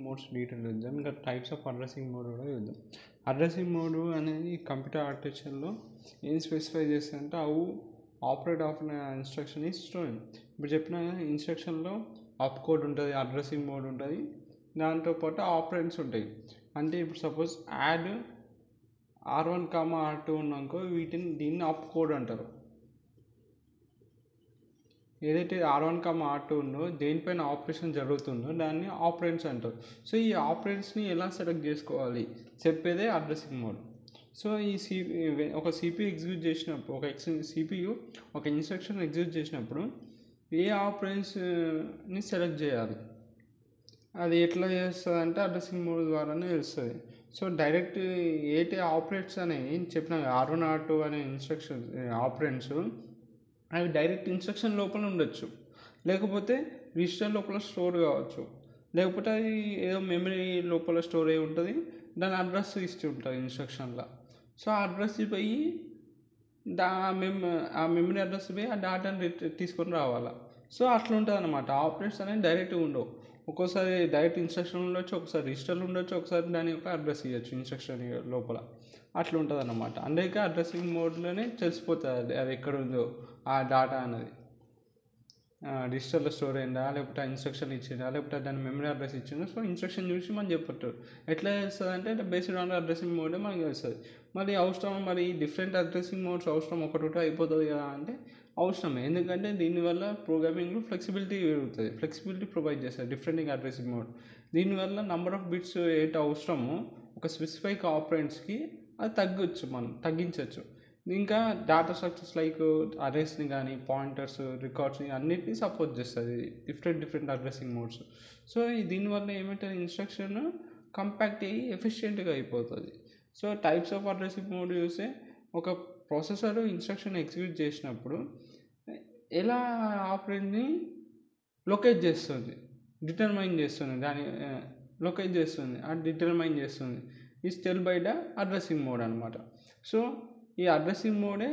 Modes detail చూద్దాం. ఇంకా types of addressing mode కూడా చూద్దాం. అడ్రసింగ్ మోడ్ అనేది కంప్యూటర్ ఆర్కిటెక్చర్లో ఏం స్పెసిఫై చేస్తుందంటే అవు operate of instruction is storing. ఇప్పుడు చెప్పిన ఇన్స్ట్రక్షన్లో అప్ కోడ్ ఉంటుంది, అడ్రసింగ్ మోడ్ ఉంటుంది, దాంతోపాటు ఆపరెంట్స్ ఉంటాయి. అంటే ఇప్పుడు సపోజ్ యాడ్ R1, R2 ఉన్నాకో దీన్ని అప్ కోడ్ అంటారు. ఏదైతే R1, R2 ఉందో దేనిపైన ఆపరేషన్ జరుగుతుందో దాన్ని ఆపరెంట్స్ అంటారు. సో ఈ ఆపరెంట్స్ని ఎలా సెలెక్ట్ చేసుకోవాలి చెప్పేదే అడ్రసింగ్ మోడ్. సో ఈ ఒక CPU ఎగ్జిక్యూట్ చేసినప్పుడు CPU ఒక ఇన్స్ట్రక్షన్ ఎగ్జిక్యూట్ చేసినప్పుడు ఏ ఆపరెంట్స్ని సెలెక్ట్ చేయాలి, అది ఎట్లా చేస్తుంది అంటే అడ్రసింగ్ మోడ్ ద్వారానే తెలుస్తుంది. సో డైరెక్ట్ ఏటి ఆపరేట్స్ అనేవి చెప్పిన R1, R2 అనే ఇన్స్ట్రక్షన్ ఆపరెంట్స్ అవి డైరెక్ట్ ఇన్స్ట్రక్షన్ లోపల ఉండొచ్చు, లేకపోతే రిజిస్టర్ లోపల స్టోర్ కావచ్చు, లేకపోతే అది ఏదో మెమరీ లోపల స్టోర్ అయి ఉంటుంది, దాని అడ్రస్ ఇచ్చి ఉంటుంది ఇన్స్ట్రక్షన్లో. సో ఆ అడ్రస్ పోయి ఆ మెమరీ అడ్రస్ పోయి ఆ డేటాని తీసుకొని రావాలా. సో అట్లా ఉంటుంది అన్నమాట. ఆపరేట్స్ అనేవి డైరెక్ట్గా ఉండవు. ఒక్కోసారి డైరెక్ట్ ఇన్స్ట్రక్షన్ ఉండొచ్చు, ఒకసారి రిజిస్టర్లు ఉండొచ్చు, ఒకసారి దాని యొక్క అడ్రస్ ఇవ్వచ్చు ఇన్స్ట్రక్షన్ లోపల. అట్లా ఉంటుంది అన్నమాట. అందుకే అడ్రసింగ్ మోడ్లోనే తెలిసిపోతుంది అది ఎక్కడ ఉందో ఆ డేటా అనేది, రిజిస్టర్లో స్టోర్ అయిందా, లేకపోతే ఇన్స్ట్రక్షన్ ఇచ్చిందా, లేకపోతే దాని మెమరీ అడ్రస్ ఇచ్చిందా. సో ఇన్స్ట్రక్షన్ చూసి మనం చెప్పట్టు ఎట్లా చేస్తుంది అంటే బేస్డ్ ఆన్ అడ్రసింగ్ మోడే మనకి తెలుస్తుంది. మరి అవసరం, మరి డిఫరెంట్ అడ్రసింగ్ మోడ్స్ అవసరం ఒకటి అయిపోతుంది కదా అంటే అవసరమే. ఎందుకంటే దీనివల్ల ప్రోగ్రామింగ్లో ఫ్లెక్సిబిలిటీ పెరుగుతుంది, ఫ్లెక్సిబిలిటీ ప్రొవైడ్ చేస్తుంది డిఫరెంట్ అడ్రసింగ్ మోడ్. దీనివల్ల నెంబర్ ఆఫ్ బిట్స్ ఏంటి అవసరమో ఒక స్పెసిఫిక్ ఆపరెంట్స్కి అది తగ్గించవచ్చు. ఇంకా డేటా స్ట్రక్చర్స్ లైక్ అరేస్ని కానీ పాయింటర్స్, రికార్డ్స్ని అన్నిటినీ సపోర్ట్ చేస్తుంది డిఫరెంట్ అడ్రసింగ్ మోడ్స్. సో దీనివల్ల ఏమంటుంది ఇన్స్ట్రక్షన్ కంపాక్ట్ అయ్యి ఎఫిషియెంట్గా అయిపోతుంది. So types of addressing mode చూస్తే ఒక ప్రాసెసర్ ఇన్స్ట్రక్షన్ ఎగ్జిక్యూట్ చేసినప్పుడు ఎలా ఆపరెంట్ని లొకేట్ చేస్తుంది, డిటర్మైన్ చేస్తుంది, దాని లొకేట్ చేస్తుంది, అది డిటర్మైన్ చేస్తుంది is tell by the addressing mode అనమాట. సో ఈ అడ్రసింగ్ మోడే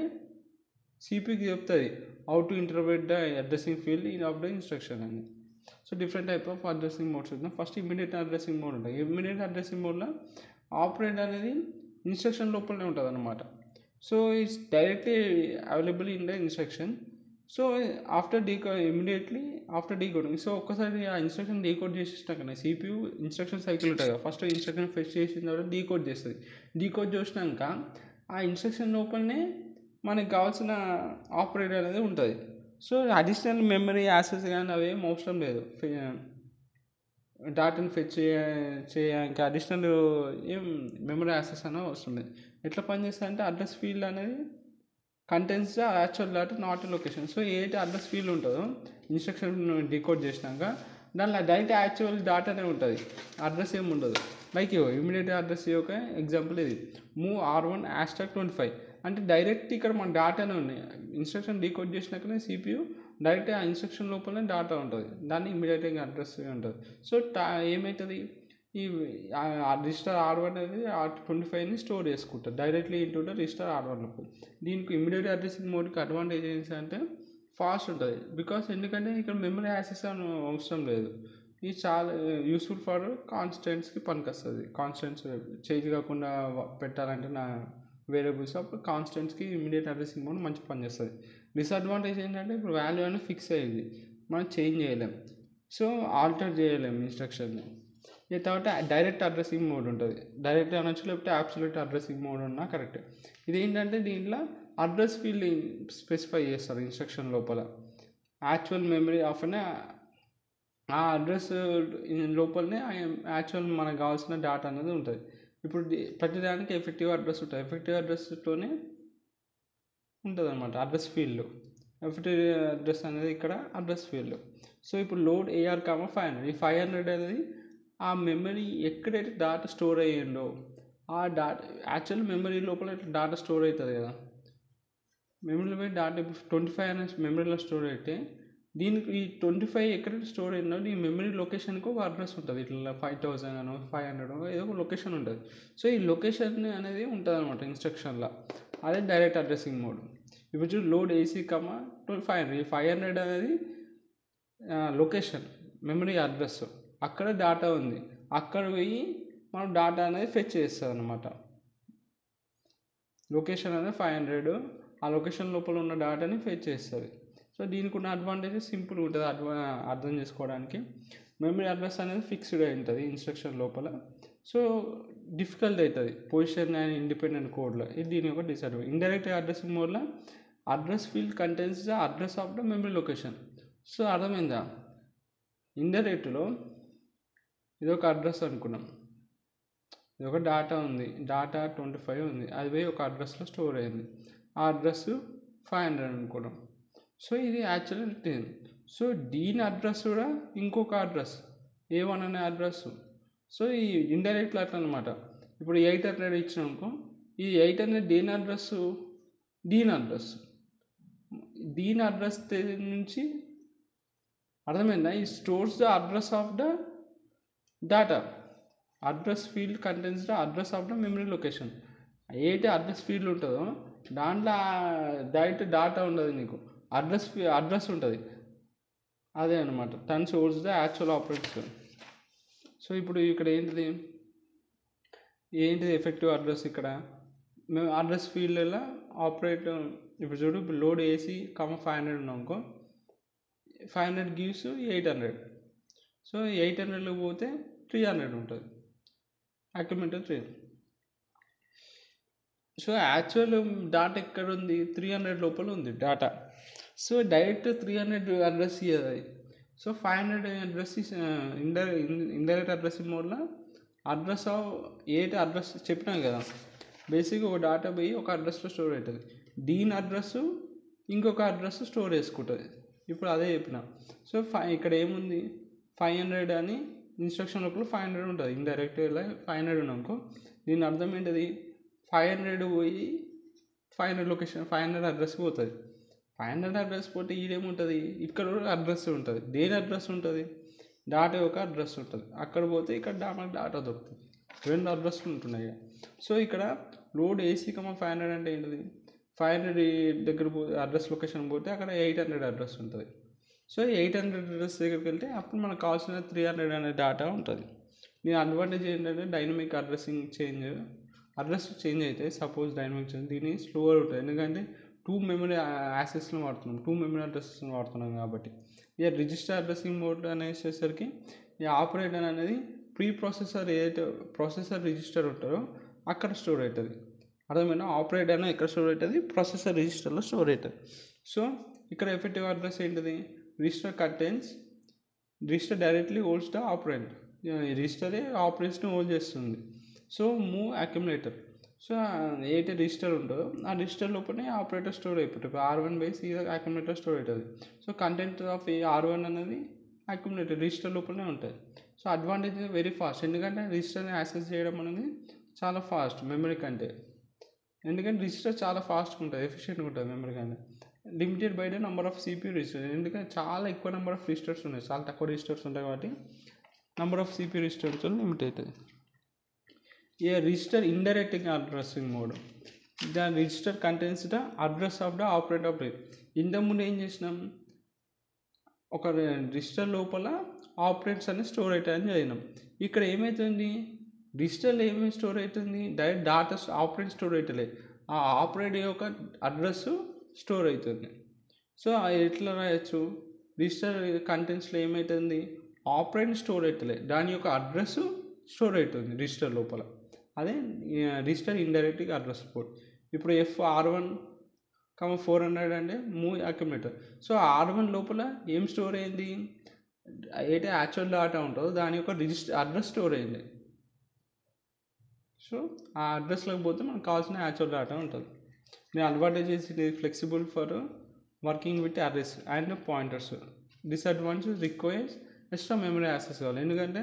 CPUకి చెప్తుంది how to interpret the addressing field of the instruction అని. So different type of addressing modes ఉంటాయి. ఫస్ట్ ఇమీడియట్ అడ్రసింగ్ మోడ్ ఉంటుంది. ఇమీడియట్ అడ్రసింగ్ మోడ్లో ఆపరేట్ అనేది ఇన్స్ట్రక్షన్ లోపలనే ఉంటుంది అనమాట. So it's directly available in the instruction. So immediately after decoding. So ఒక్కసారి ఆ ఇన్స్ట్రక్షన్ డీకోడ్ చేసేసినాకనే CPU ఇన్స్ట్రక్షన్ సైకిల్ ఉంటుంది కదా, ఫస్ట్ ఇన్స్ట్రక్షన్ ఫెచ్ చేసిన తర్వాత డీకోడ్ చేస్తుంది. డీకోడ్ చేసినాక ఆ ఇన్స్ట్రక్షన్ లోపలనే మనకి కావాల్సిన ఆపరేటర్ అనేది ఉంటుంది. సో అడిషనల్ మెమరీ యాక్సెస్ కానీ అవేం అవసరం లేదు. డాటాని ఫెచ్ చేయడానికి అడిషనల్ ఏం మెమరీ యాక్సెస్ అనేది అవసరం లేదు. ఎట్లా పనిచేస్తుంది అంటే అడ్రస్ ఫీల్డ్ అనేది contents actual data not location. So ఏదైతే అడ్రస్ ఫీల్డ్ ఉంటుందో ఇన్స్ట్రక్షన్ డీకోడ్ చేసినాక దానిలో డైరెక్ట్ యాక్చువల్ డేటానే ఉంటుంది, అడ్రస్ ఏమి ఉండదు. లైక్ ఇమీడియట్ అడ్రస్ యొక్క ఎగ్జాంపుల్ ఇది మూవ్ R1 #25 అంటే డైరెక్ట్ ఇక్కడ మన డేటానే ఉన్నాయి. ఇన్స్ట్రక్షన్ డీకోడ్ చేసినాకనే CPU డైరెక్ట్ ఆ ఇన్స్ట్రక్షన్ లోపలనే డేటా ఉంటుంది, దాన్ని ఇమీడియట్గా అడ్రస్ ఉంటుంది. సో ఏమవుతుంది, ఈ రిజిస్టర్ R1 అనేది R25ని స్టోర్ చేసుకుంటారు directly into the register R1. దీనికి ఇమీడియట్ అడ్రసింగ్ మోడ్కి అడ్వాంటేజ్ ఏంటంటే ఫాస్ట్ ఉంటుంది. ఎందుకంటే ఇక్కడ మెమరీ యాక్సెస్ అవసరం లేదు. ఇది చాలా యూస్ఫుల్ ఫర్ కాన్స్టెంట్స్కి పనికొస్తుంది. కాన్స్టెంట్స్ చేంజ్ కాకుండా పెట్టాలంటే వేరియబుల్స్ అప్పుడు కాన్స్టెంట్స్కి ఇమీడియట్ అడ్రసింగ్ మోడ్ మంచి పనిచేస్తుంది. డిసడ్వాంటేజ్ ఏంటంటే ఇప్పుడు వాల్యూ అనేది ఫిక్స్ అయ్యింది, మనం చేంజ్ చేయలేం, సో ఆల్టర్ చేయలేం ఇన్స్ట్రక్షన్ని. ఈ తర్వాత డైరెక్ట్ అడ్రసింగ్ మోడ్ ఉంటుంది. డైరెక్ట్ అనొచ్చు, లేకపోతే అబ్సల్యూట్ అడ్రసింగ్ మోడ్ ఉన్నా కరెక్ట్. ఇదేంటంటే దీంట్లో అడ్రస్ ఫీల్డ్ స్పెసిఫై చేస్తారు ఇన్స్ట్రక్షన్ లోపల. యాక్చువల్ మెమరీ ఆఫ్ ఆ అడ్రస్ లోపలనే యాక్చువల్ మనకు కావాల్సిన డేటా అనేది ఉంటుంది. ఇప్పుడు ప్రతిదానికి ఎఫెక్టివ్ అడ్రస్ ఉంటుంది. ఎఫెక్టివ్ అడ్రస్తోనే ఉంటుంది అనమాట అడ్రస్ ఫీల్డ్. ఎఫెక్టివ్ అడ్రస్ అనేది ఇక్కడ అడ్రస్ ఫీల్డ్. సో ఇప్పుడు లోడ్ AR, 500. ఈ 500 అనేది ఆ మెమరీ ఎక్కడైతే డేటా స్టోర్ అయ్యిందో ఆ డేటా యాక్చువల్ మెమరీ లోపల డేటా స్టోర్ అవుతుంది కదా, మెమరీలో పోయి డేటా ఇప్పుడు 25 అనేది మెమరీలో స్టోర్ అయితే దీనికి ఈ 25 ఎక్కడైతే స్టోర్ అయిందో ఈ మెమరీ లొకేషన్కి ఒక అడ్రస్ ఉంటుంది. ఇట్లా 5000 అనో 500 ఏదో ఒక లొకేషన్ ఉంటుంది. సో ఈ లొకేషన్ అనేది ఉంటుంది అనమాట ఇన్స్ట్రక్షన్లో. అదే డైరెక్ట్ అడ్రసింగ్ మోడ్. ఇప్పుడు చూడు లోడ్ AC, 500. ఈ 500 అనేది లొకేషన్ మెమరీ అడ్రస్, అక్కడ డేటా ఉంది. అక్కడ పోయి మనం డాటా అనేది ఫెచ్ చేస్తుంది అనమాట. లొకేషన్ అనేది 500, ఆ లొకేషన్ లోపల ఉన్న డాటాని ఫెచ్ చేస్తుంది. సో దీనికి ఉన్న అడ్వాంటేజ్ సింపుల్ ఉంటుంది అర్థం చేసుకోవడానికి. మెమరీ అడ్రస్ అనేది ఫిక్స్డ్ అయి ఉంటుంది ఇన్స్ట్రక్షన్ లోపల. సో డిఫికల్ట్ అవుతుంది పొజిషన్ అండ్ ఇండిపెండెంట్ కోడ్లో. ఇది దీని యొక్క డిసడ్వాంటేజ్. ఇండైరెక్ట్ అడ్రసింగ్ మోడ్లో address field contains the address of the memory location. So అర్థమైందా? ఇండైరెక్ట్లో ఇది ఒక అడ్రస్ అనుకున్నాం, ఇది ఒక డాటా ఉంది, డాటా 25 ఉంది, అది పోయి ఒక అడ్రస్లో స్టోర్ అయింది. ఆ అడ్రస్ 500 అనుకున్నాం. సో ఇది యాక్చువల్లీ 10. సో దీని అడ్రస్ కూడా ఇంకొక అడ్రస్ A1 అనే అడ్రస్. సో ఈ ఇండైరెక్ట్లో అట్లా అనమాట. ఇప్పుడు 800 ఇచ్చినామనుకో, ఈ 800 దేని అడ్రస్, దీని అడ్రస్, దీని అడ్రస్ నుంచి అర్థమైందా? ఈ stores the address of the data. Address field contains the address of the memory location. ఏదైతే అడ్రస్ ఫీల్డ్ ఉంటుందో దాంట్లో డైరెక్ట్ డాటా ఉండదు, నీకు అడ్రస్ ఉంటుంది. అదే అనమాట turn source the actual operates. So ఇప్పుడు ఇక్కడ ఏంటిది ఎఫెక్టివ్ అడ్రస్? ఇక్కడ మేము అడ్రస్ ఫీల్డ్లో ఆపరేట్, ఇప్పుడు చూడు, ఇప్పుడు లోడ్ AC, 500 ఉన్నామనుకో, 500 గివ్స్ 800. సో 800లో పోతే 300 ఉంటుంది, అక్యుములేటర్ 3. సో యాక్చువల్ డాటా ఎక్కడ ఉంది? 300 లోపల ఉంది డాటా. సో డైరెక్ట్ 300 అడ్రస్ ఇయ్యదు అది. సో 500 అడ్రస్ ఇండైరెక్ట్ అడ్రసింగ్ మోడ్లో అడ్రస్ ఏటి అడ్రస్ చెప్పినాం కదా, బేసిక్గా ఒక డాటా పోయి ఒక అడ్రస్లో స్టోర్ అవుతుంది, దీని అడ్రస్ ఇంకొక అడ్రస్ స్టోర్ చేసుకుంటుంది. ఇప్పుడు అదే చెప్పిన. సో ఇక్కడ ఏముంది, 500 అని ఇన్స్ట్రక్షన్ లోపల 500 ఉంటుంది. ఇండైరెక్ట్ ఇలా 500 ఉన్నాకో దీని అర్థం ఏంటిది, 500 పోయి 500 లొకేషన్ 500 అడ్రస్కి పోతుంది. 500 అడ్రస్ పోతే ఈడేముంటుంది, ఇక్కడ అడ్రస్ ఉంటుంది. దేని అడ్రస్ ఉంటుంది, డాటా యొక్క అడ్రస్ ఉంటుంది. అక్కడ పోతే ఇక్కడ డాటా దొరుకుతుంది. 2 అడ్రస్లు ఉంటున్నాయి. సో ఇక్కడ లోడ్ AC, 500 అంటే ఏంటిది, 500 దగ్గర అడ్రస్ లొకేషన్ పోతే అక్కడ 800 అడ్రస్ ఉంటుంది. సో 800 అడ్రస్ దగ్గరికి వెళ్తే అప్పుడు మనకు కావాల్సిన 300 అనే డాటా ఉంటుంది. దీని అడ్వాంటేజ్ ఏంటంటే డైనమిక్ అడ్రసింగ్ అడ్రస్ చేంజ్ అయితే, సపోజ్ డైనమిక్ చేంజ్, దీన్ని స్లోవర్ ఉంటుంది. ఎందుకంటే 2 మెమరీ యాక్సెస్లో వాడుతున్నాం, 2 మెమరీ అడ్రస్లో వాడుతున్నాం కాబట్టి. ఇక రిజిస్టర్ అడ్రసింగ్ మోడ్ అనేసరికి ఈ ఆపరేటర్ అనేది ప్రాసెసర్ ఏదైతే ప్రాసెసర్ రిజిస్టర్ ఉంటుందో అక్కడ స్టోర్ అవుతుంది. అర్థమైనా? ఆపరేటర్ అనేది ఎక్కడ స్టోర్ అవుతుంది, ప్రాసెసర్ రిజిస్టర్లో స్టోర్ అవుతుంది. సో ఇక్కడ ఎఫెక్టివ్ అడ్రస్ ఏంటిది, register directly holds the operand. రిజిస్టరే ఆపరెంట్స్ని హోల్డ్ చేస్తుంది. So move accumulator. సో ఏదైతే రిజిస్టర్ ఉంటుందో ఆ రిజిస్టర్ లోపలనే ఆపరేటర్ స్టోర్ అయిపోతుంది. R1 by C accumulator store అవుతుంది. సో కంటెంట్ ఆఫ్ R1 అనేది అక్యుములేటర్ రిజిస్టర్ లోపలనే ఉంటుంది. సో అడ్వాంటేజ్ వెరీ ఫాస్ట్, ఎందుకంటే రిజిస్టర్ని యాక్సెస్ చేయడం అనేది చాలా ఫాస్ట్ మెమరీ కంటే. ఎందుకంటే రిజిస్టర్ చాలా ఫాస్ట్గా ఉంటుంది, ఎఫిషియెంట్గా ఉంటుంది మెమరీ కంటే. Limited by the number of CPU registers, ఎందుకంటే చాలా ఎక్కువ నెంబర్ ఆఫ్ రిజిస్టర్స్ ఉన్నాయి, చాలా తక్కువ రిజిస్టర్స్ ఉంటాయి కాబట్టి number of CPU registers limit అవుతుంది. A register indirect addressing mode, the register contains the address of the operator of rate. ఇంతకుముందు ఏం చేసినాం, ఒక రిజిస్టర్ లోపల ఆపరేట్స్ అనేది స్టోర్ అవుతాయని చదివినాం. ఇక్కడ ఏమవుతుంది, రిజిస్టర్లో ఏమేమి స్టోర్ అవుతుంది, డైరెక్ట్ డాటా ఆపరేట్ స్టోర్ అవుతలేదు, ఆ ఆపరేట్ యొక్క అడ్రస్ స్టోర్ అవుతుంది. సో ఎట్లా రాయొచ్చు, రిజిస్టర్ కంటెంట్స్లో ఏమవుతుంది, ఆపరేట్ స్టోర్ అవుతలేదు, దాని యొక్క అడ్రస్ స్టోర్ అవుతుంది రిజిస్టర్ లోపల. అదే రిజిస్టర్ ఇండైరెక్ట్గా అడ్రస్ పోర్ట్. ఇప్పుడు R1, 400 అంటే మూవ్ అక్యుములేటర్. సో R1 లోపల ఏం స్టోర్ అయింది, అయితే యాక్చువల్ డాటా ఉంటుందో దాని యొక్క అడ్రస్ స్టోర్ అయింది. సో ఆ అడ్రస్లోకి పోతే మనకు కావాల్సిన యాక్చువల్ డాటా ఉంటుంది. దీని అడ్వాంటేజెస్ ఇది flexible for working with arrays and pointers. Disadvantage requires extra memory access కావాలి, ఎందుకంటే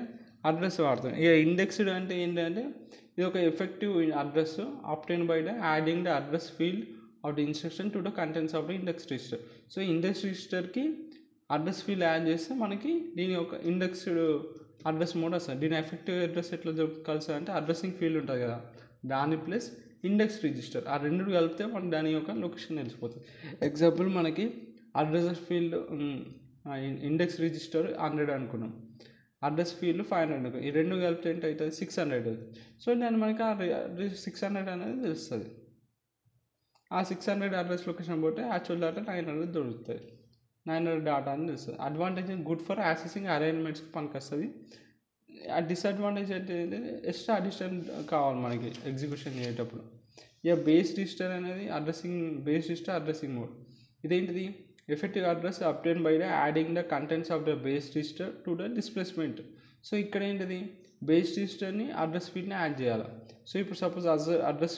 అడ్రస్ వాడతాం. ఇక ఇండెక్స్డ్ అంటే ఏంటంటే ఇది ఒక effective address obtained by the adding the address field of the instruction to the contents of the index register. So index రిజిస్టర్కి address field add చేస్తే మనకి దీని యొక్క ఇండెక్స్డ్ అడ్రస్ మోడ్ వస్తుంది. దీని ఎఫెక్టివ్ అడ్రస్ ఎట్లా కలిసి అంటే అడ్రసింగ్ ఫీల్డ్ ఉంటుంది కదా, దాని ప్లస్ ఇండెక్స్ రిజిస్టర్, ఆ రెండు కలిపితే మనకి దాని యొక్క లొకేషన్ తెలిసిపోతుంది. ఎగ్జాంపుల్ మనకి అడ్రస్ ఫీల్డ్ ఇండెక్స్ రిజిస్టర్ 100 అనుకున్నాం, అడ్రస్ ఫీల్డ్ 500, ఈ రెండు కలిపితే ఎంత అవుతుంది 600 అవుతుంది. సో దాన్ని మనకి 600 అనేది తెలుస్తుంది. ఆ 600 అడ్రస్ లొకేషన్ పోతే యాక్చువల్ డేటా 900 దొరుకుతుంది. 900 డేటా అని తెలుస్తుంది. అడ్వాంటేజ్ గుడ్ ఫర్ యాక్సెసింగ్ అరేంజ్మెంట్స్కి పనికి వస్తుంది. ఆ డిసడ్వాంటేజ్ అంటే ఎక్స్ట్రా అడిషన్ కావాలి మనకి ఎగ్జిక్యూషన్ చేసేటప్పుడు. ఇక బేస్ రిజిస్టర్ అనేది బేస్ రిజిస్టర్ అడ్రసింగ్ మోడ్. ఇదేంటిది? Effective address obtain by the adding the contents of the base register to the displacement. So ఇక్కడ ఏంటిది? బేస్ రిజిస్టర్ని అడ్రస్ ఫీల్డ్ని యాడ్ చేయాలి. సో ఇప్పుడు సపోజ్ అడ్రస్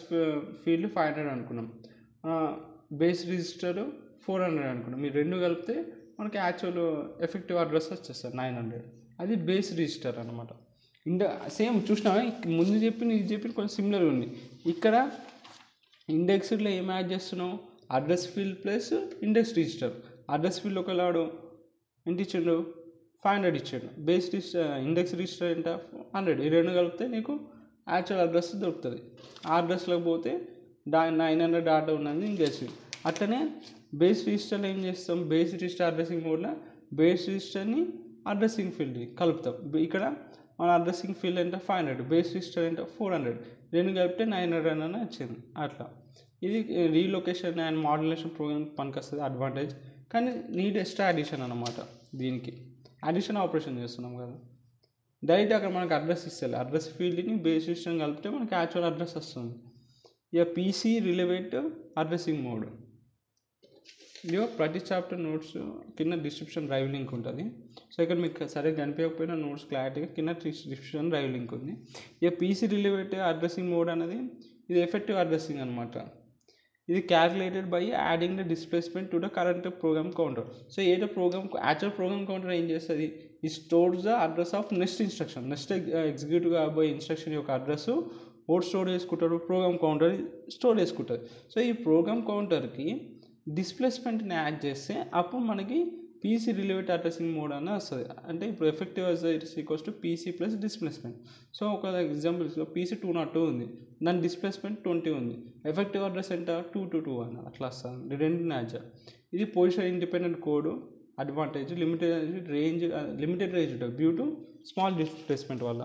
ఫీల్డ్ 500 అనుకున్నాం, బేస్ రిజిస్టర్ 400 అనుకున్నాం. మీరు రెండు కలిపితే మనకి యాక్చువల్ ఎఫెక్టివ్ అడ్రస్ వచ్చేస్తుంది 900. అది బేస్ రిజిస్టర్ అనమాట. సేమ్ చూసినా ముందు చెప్పిన కొంచెం సిమిలర్ ఉంది. ఇక్కడ ఇండెక్స్లో ఏం యాడ్ చేస్తున్నావు? Address field plus index register. Address field ఒకలాడు ఎంత ఇచ్చిండు? 500 ఇచ్చాడు. బేస్ రిజిస్టర్ ఇండెక్స్ రిజిస్టర్ ఎంత? 100. ఈ రెండు కలిపితే నీకు యాక్చువల్ అడ్రస్ దొరుకుతుంది. ఆ అడ్రస్లోకి పోతే 900 డాటా ఉన్నది ఇంకేసి. అట్లనే బేస్ రిజిస్టర్లో ఏం చేస్తాం? బేస్ రిజిస్టర్ అడ్రసింగ్ మోడ్లో బేస్ రిజిస్టర్ని అడ్రసింగ్ ఫీల్డ్ కలుపుతాం. ఇక్కడ మన అడ్రసింగ్ ఫీల్డ్ ఎంత? 500. బేస్ రిజిస్టర్ ఎంత? 400. రెండు కలిపితే 900 అని వచ్చింది. అట్లా ఇది రీలొకేషన్ అండ్ మాడ్యులేషన్ ప్రోగ్రామ్ పనికి వస్తుంది అడ్వాంటేజ్. కానీ నీడ్ ఎక్స్ట్రా అడిషన్ అనమాట. దీనికి అడిషన్ ఆపరేషన్ చేస్తున్నాం కదా, డైరెక్ట్ అక్కడ మనకు అడ్రస్ ఇస్తుంది. అడ్రస్ ఫీల్డ్ని బేస్ రిజిస్టర్ కలిపితే మనకి యాక్చువల్ అడ్రస్ వస్తుంది. ఇక పీసీ రిలేటెడ్ అడ్రసింగ్ మోడ్. ఇదిగో ప్రతి చాప్టర్ నోట్స్ కింద డిస్క్రిప్షన్ డ్రైవ్ లింక్ ఉంటుంది. సో ఇక్కడ మీకు సరిగ్గా కనిపించకపోయినా నోట్స్ క్లారిటీగా కింద డిస్క్రిప్షన్ డ్రైవ్ లింక్ ఉంది. ఇక పీసీ రిలేటెడ్ అడ్రసింగ్ మోడ్ అనేది ఇది ఎఫెక్టివ్ అడ్రసింగ్ అనమాట. ఇది calculated by adding the displacement to the current program counter. So ఏదో యాక్చువల్ ప్రోగ్రామ్ కౌంటర్ ఏం చేస్తుంది? ఈ stores the address of next instruction. Next executive కాబోయే ఇన్స్ట్రక్షన్ యొక్క అడ్రస్ ఓట్ స్టోర్ చేసుకుంటారు, ప్రోగ్రామ్ కౌంటర్ స్టోర్ చేసుకుంటుంది. సో ఈ ప్రోగ్రామ్ కౌంటర్కి డిస్ప్లేస్మెంట్ని యాడ్ చేస్తే అప్పుడు మనకి పీసీ రిలేటెడ్ అడ్రసింగ్ మోడ్ అని వస్తుంది. అంటే ఇప్పుడు effective equals to PC plus displacement. So ఒక ఎగ్జాంపుల్స్లో పీసీ 202 ఉంది, దాని డిస్ప్లేస్మెంట్ 20 ఉంది. ఎఫెక్టివ్ అడ్రస్ ఎంత? 222 అని అట్లా వస్తుంది. రెండు యాడ్. ఇది position independent code advantage. Limited range due to small displacement వల్ల.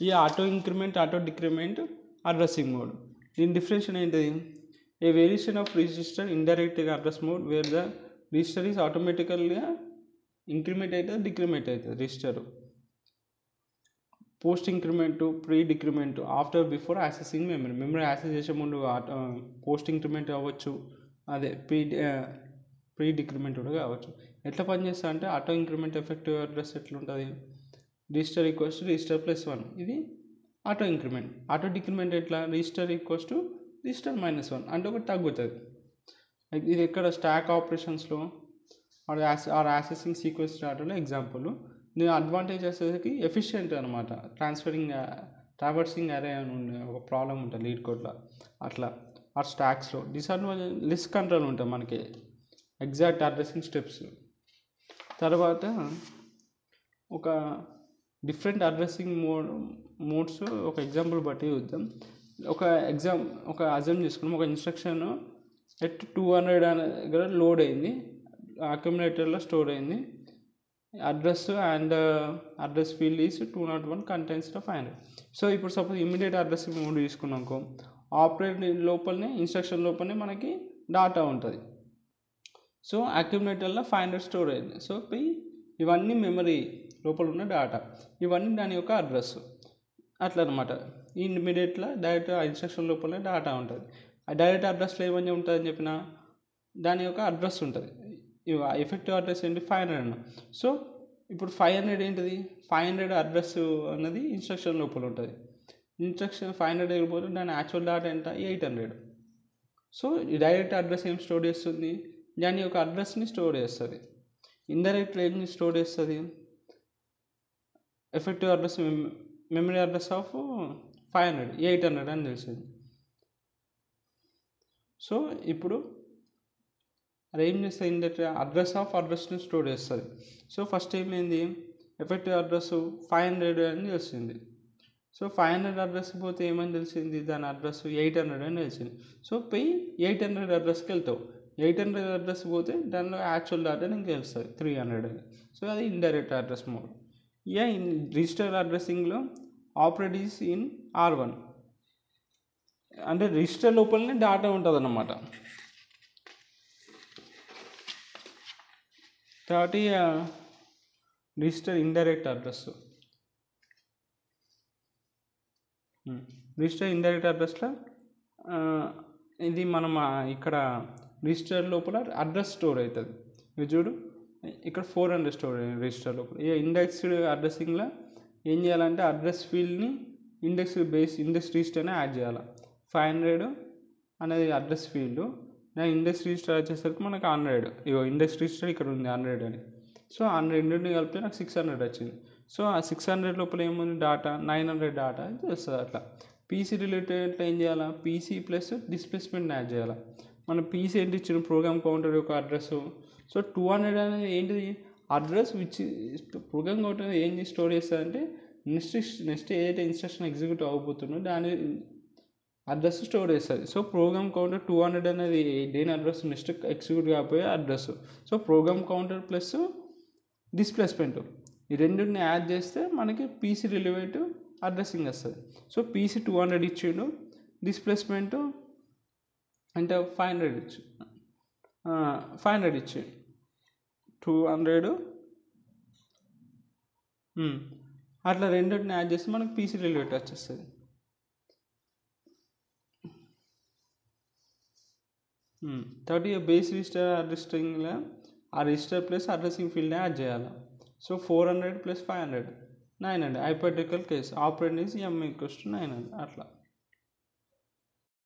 ఈ auto increment auto decrement addressing mode. దీని డిఫరెన్షన్ ఏంటిది? ఏ వేరియేషన్ ఆఫ్ రిజిస్టర్ ఇండైరెక్ట్గా address mode where the register is ఆటోమేటికల్గా ఇంక్రిమెంట్ అవుతుంది, డిక్రిమెంట్ అవుతుంది. Register post increment, pre decrement, after before accessing memory access చేసే ముందు పోస్ట్ ఇంక్రిమెంట్ అవ్వచ్చు, అదే ప్రీ డిక్రిమెంట్ కూడా కావచ్చు. ఎట్లా పనిచేస్తా అంటే ఆటో ఇంక్రిమెంట్ ఎఫెక్టివ్ అడ్రస్ ఎట్లుంటుంది? Register equals to register plus 1. ఇది ఆటో ఇంక్రిమెంట్. ఆటో డిక్రిమెంట్ ఎట్లా? రిజిస్టర్ ఈక్వల్స్ టు రిజిస్టర్ -1 అంటే ఒకటి తగ్గుతుంది. ఇది ఎక్కడ? స్టాక్ ఆపరేషన్స్లో ఆర్ యాక్సెసింగ్ సీక్వెన్స్ డేటాలో ఎగ్జాంపుల్. దీని అడ్వాంటేజ్ వచ్చేసరికి ఎఫిషియెంట్ అనమాట. ట్రావర్సింగ్ అరే అని ఉండే ఒక ప్రాబ్లం ఉంటుంది లీడ్ కోడ్లో, అట్లా ఆ స్టాక్స్లో. డిసడ్వాంటేజ్ లిస్ట్ కంట్రోల్ ఉంటుంది మనకి, ఎగ్జాక్ట్ అడ్రసింగ్ స్టెప్స్. తర్వాత ఒక డిఫరెంట్ అడ్రసింగ్ మోడ్స్ ఒక ఎగ్జాంపుల్ బట్టి చూద్దాం. ఒక అజమ్ చేసుకున్నాం. ఒక ఇన్స్ట్రక్షన్ ఎట్ 200 అనే దగ్గర లోడ్ అయింది, అక్యుములేటర్లో స్టోర్ అయింది. Address and address field is 201 contents 500. So ఇప్పుడు సపోజ్ ఇమీడియట్ అడ్రసింగ్ మోడ్ తీసుకున్నాం, ఆపరేట్ లోపలనే ఇన్స్ట్రక్షన్ లోపలనే మనకి డాటా ఉంటుంది. సో అక్యుములేటర్లో 500 స్టోర్ అయింది. సో ఇవన్నీ మెమరీ లోపల ఉన్న డాటా, ఇవన్నీ దాని యొక్క అడ్రస్. అట్లా అనమాట. ఈ ఇమీడియట్లో డైరెక్ట్ ఇన్స్ట్రక్షన్ లోపలనే డాటా ఉంటుంది. ఆ డైరెక్ట్ అడ్రస్లో ఏమని ఉంటుందని చెప్పిన దాని యొక్క అడ్రస్ ఉంటుంది. ఎఫెక్టివ్ అడ్రస్ ఏంటి? 500. సో ఇప్పుడు 500 ఏంటిది? 500 అడ్రస్ అన్నది ఇన్స్ట్రక్షన్ లోపల ఉంటుంది. ఇన్స్ట్రక్షన్ 500 వెళ్ళిపోతే దాని యాక్చువల్ డాటా ఎంత? 800. సో ఈ డైరెక్ట్ అడ్రస్ ఏం స్టోర్ చేస్తుంది? దాని యొక్క అడ్రస్ని స్టోర్ చేస్తుంది. ఇండైరెక్ట్ ఏం స్టోర్ చేస్తుంది? Effective address memory address of 500 800 అని తెలిసింది. సో ఇప్పుడు అది ఏం చేస్తుంది? ఇండైరెక్ట్ అడ్రస్ని స్టోర్ చేస్తుంది. సో ఫస్ట్ ఏమైంది? ఎఫెక్టివ్ అడ్రస్ 500 అని తెలిసింది. సో 500 అడ్రస్ పోతే ఏమని తెలిసింది? దాని అడ్రస్ 800 అని తెలిసింది. సో 800 అడ్రస్కి వెళ్తావు. 800 అడ్రస్ పోతే దానిలో యాక్చువల్ డేటా నీకు తెలుస్తుంది 300 అని. సో అది indirect address mode. In register అడ్రస్సింగ్లో ఆపరేట్ ఈస్ ఇన్ R1, అంటే రిజిస్టర్ లోపలనే డేటా ఉంటుంది అన్నమాట. కాబట్టి register indirect address, register indirect అడ్రస్లో ఇది మనం ఇక్కడ రిజిస్టర్ లోపల అడ్రస్ స్టోర్ అవుతుంది. ఇది చూడు ఇక్కడ 400 స్టోర్ రిజిస్టర్ లోపల. ఇక ఇండెక్స్డ్ అడ్రస్సింగ్లో ఏం చేయాలంటే అడ్రస్ ఫీల్డ్ని ఇండెక్స్ రిజిస్టర్నే యాడ్ చేయాలి. 500 అనేది అడ్రస్ ఫీల్డ్, ఇండెక్స్ రిజిస్టర్ వచ్చేసరికి మనకు 100. ఇగో ఇండెక్స్ రిజిస్టర్ ఇక్కడ ఉంది 100 అని. సో 100 కలిపితే నాకు 600 వచ్చింది. సో ఆ 600 లోపల ఏముంది డేటా 900 డేటా చేస్తుంది. అట్లా పీసీ రిలేటెడ్ ఏం చేయాలా, పీసీ ప్లస్ డిస్ప్లేస్మెంట్ యాడ్ చేయాలి. మన పీసీ ఏంటి ఇచ్చిన ప్రోగ్రామ్ కౌంటర్ యొక్క అడ్రస్. సో 200 అనేది ఏంటిది అడ్రస్ విచ్ ప్రోగ్రామ్ కౌంటర్ ఏం స్టోర్ చేస్తుందంటే నెక్స్ట్ ఏదైతే ఇన్స్ట్రక్షన్ ఎగ్జిక్యూట్ అవ్వబోతుందో దాని అడ్రస్ స్టోర్ చేస్తుంది. సో ప్రోగ్రామ్ కౌంటర్ 200 అనేది దేని అడ్రస్ నెక్స్ట్ ఎగ్జిక్యూట్ కాకపోయే address. So program counter plus displacement ఈ రెండుని యాడ్ చేస్తే మనకి పీసీ రిలేటెడ్ అడ్రస్సింగ్ వస్తుంది. సో పీసీ 200 ఇచ్చిండు, డిస్ప్లేస్మెంట్ అంటే 500 ఇచ్చి 500 ఇచ్చి 200 అట్లా రెండింటిని యాడ్ చేస్తే మనకు పీసీ రిలేటెడ్ వచ్చేస్తుంది. థర్టీ బేస్ రిజిస్టర్ అడ్రస్టింగ్లో ఆ రిజిస్టర్ ప్లస్ అడ్రస్సింగ్ ఫీల్డ్ని యాడ్ చేయాలి. So 400 + 500 900 hypothetical case operate is M = 900 అట్లా.